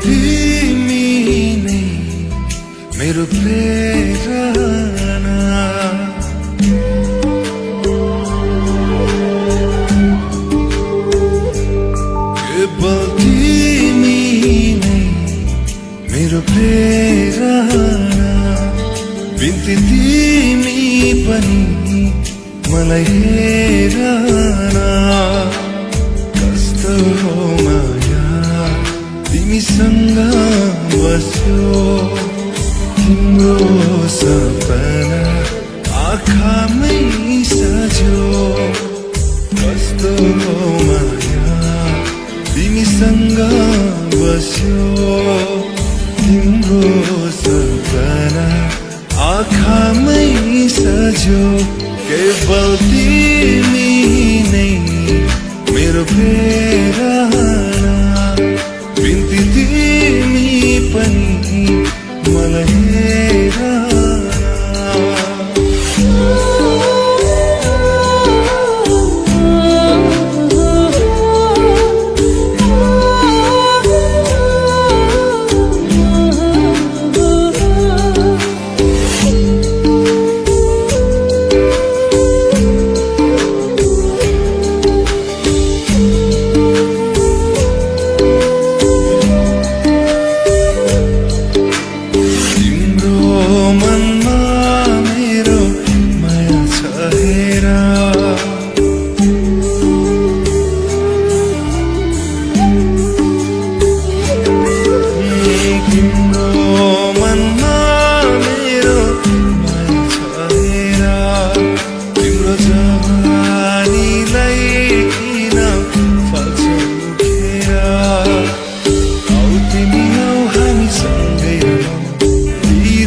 तिमी नै मेरो प्रेरणा केवल तिमी नै मेरो प्रेरणा बिन्ती तिमी पनि मलाई हेरन कस्तो हो माया तिमीसँग बस्यो तिम्रो सपना आँखामै सज्यो कस्तो हो माया तिमीसँग बस्यो तिम्रो सपना आँखामै सज्यो केवल तिमी नै मेरो प्रेरणा बिन्ती तिमी पनि मलाई हेरन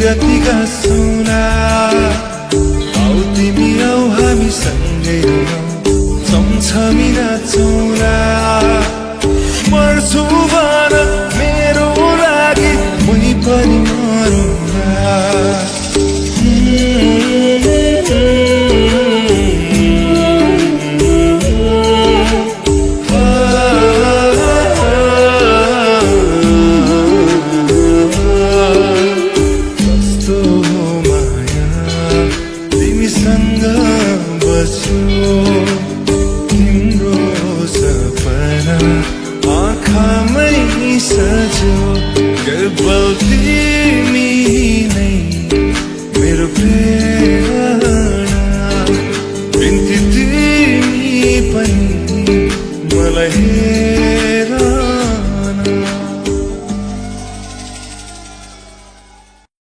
रातिका सुना आउ तिमी आउ हामी सँगै सँगसँगै नाचौँला मर्छु भन मेरो लागि मै पनि मरौँला तिम्रो सपना आँखामै सज्यो केवल तिमी नै मेरो प्रेरणा बिन्ती तिमी पनि मलाई